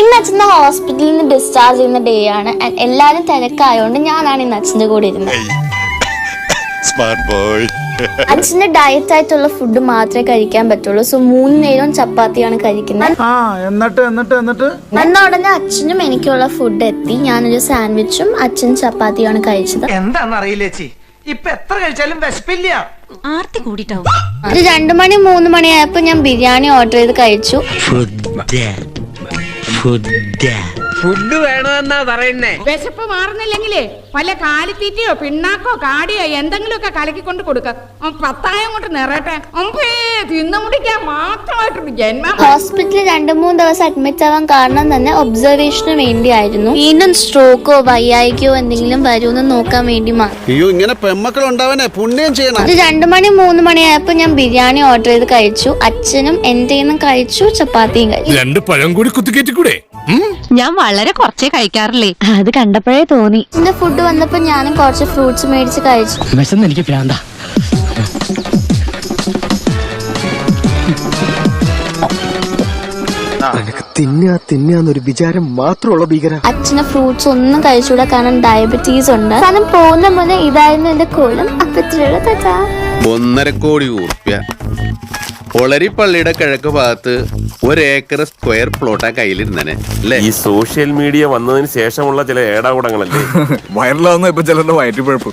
ഇന്ന് അച്ഛൻ്റെ ഹോസ്പിറ്റലിൽ നിന്ന് ഡിസ്ചാർജ് ചെയ്യുന്ന ഡേ ആണ്. എല്ലാരും തിരക്കായോണ്ട് ഞാനാണ് ഇന്ന് അച്ഛൻ്റെ കൂടെ ഇരുന്നത്. അച്ഛന് ഡയറ്റ് ആയിട്ടുള്ള ഫുഡ് മാത്രമേ കഴിക്കാൻ പറ്റുള്ളൂ. സോ 3 നേരവും ചപ്പാത്തിയാണ് കഴിക്കുന്നത്. വന്ന ഉടനെ അച്ഛനും എനിക്കുള്ള ഫുഡ് എത്തി. ഞാനൊരു സാൻഡ്വിച്ചും അച്ഛൻ ചപ്പാത്തിയാണ് കഴിച്ചത്. എന്താന്നറിയില്ലേ ഇപ്പൊ എത്ര കഴിച്ചാലും വിശപ്പില്ല. ആർത്തി കൂടിട്ടാവും. ഒരു 2 മണി 3 മണി ആയപ്പോ ഞാൻ ബിരിയാണി ഓർഡർ ചെയ്ത് കഴിച്ചു. ഫുഡ് വേണമെന്നാ പറയുന്നേ. വിശപ്പ് മാറുന്നില്ലെങ്കിലേ വല്ല കാലിത്തീറ്റയോ പിണ്ണാക്കോ കാടിയോ എന്തെങ്കിലുമൊക്കെ കലക്കിക്കൊണ്ട് കൊടുക്ക. 10 കൊണ്ട് നിറയട്ടെ. തിന്നു മുടിക്കാൻ മാത്രമായിട്ടുണ്ട് ജന്മം. ഹോസ്പിറ്റലിൽ 2-3 ദിവസം അഡ്മിറ്റ് ആവാൻ കാരണം തന്നെ ഒബ്സർവേഷന് വേണ്ടിയായിരുന്നു. വീണ്ടും സ്ട്രോക്കോ വയ്യായിക്കോ എന്തെങ്കിലും വരുമെന്ന് നോക്കാൻ വേണ്ടി മാത്രം. ഇങ്ങനെ പെമ്മക്കൾ ഉണ്ടാവാനേ പുണ്യം ചെയ്യണം. ഒരു 2 മണി 3 മണി ആയപ്പോ ഞാൻ ബിരിയാണി ഓർഡർ ചെയ്ത് കഴിച്ചു. അച്ഛനും എന്റെ കഴിച്ചു, ചപ്പാത്തിയും കഴിച്ചു. 2 പഴം കൂടി കുത്തിക്കേറ്റിക്കൂടെ? ഞാൻ വളരെ കുറച്ചേ കഴിക്കാറില്ലേ, അത് കണ്ടപ്പോഴേ തോന്നി. എന്റെ ഫുഡ് വന്നപ്പോ ഞാനും കുറച്ച് ഫ്രൂട്ട്സ് മേടിച്ച് കഴിച്ചു. എനിക്ക് പ്രാന്ത. തിന്നാന്നൊരു വിചാരം മാത്രമുള്ള ഭീകര. അച്ഛന് ഫ്രൂട്ട്സ് ഒന്നും കഴിച്ചുകൂടാ, കാരണം ഡയബറ്റീസ് ഉണ്ട്. കാരണം പോകുന്ന മുന്നേ ഇതായിരുന്നു എന്റെ കോലം. അപ്പത്തിലുള്ള തട്ടാ 1.5 കോടി ഉറുപ്പ്യ ഒളരിപ്പള്ളിയുടെ കിഴക്ക് ഭാഗത്ത് 1 ഏക്കർ സ്ക്വയർ പ്ലോട്ടാ കയ്യിലിരുന്നേ അല്ലേ? ഈ സോഷ്യൽ മീഡിയ വന്നതിന് ശേഷമുള്ള ചില ഏടാകൂടങ്ങളല്ലേ വൈറലാവുന്ന ഇപ്പൊ ചിലരുടെ വയറ്റിപ്പഴപ്പ്.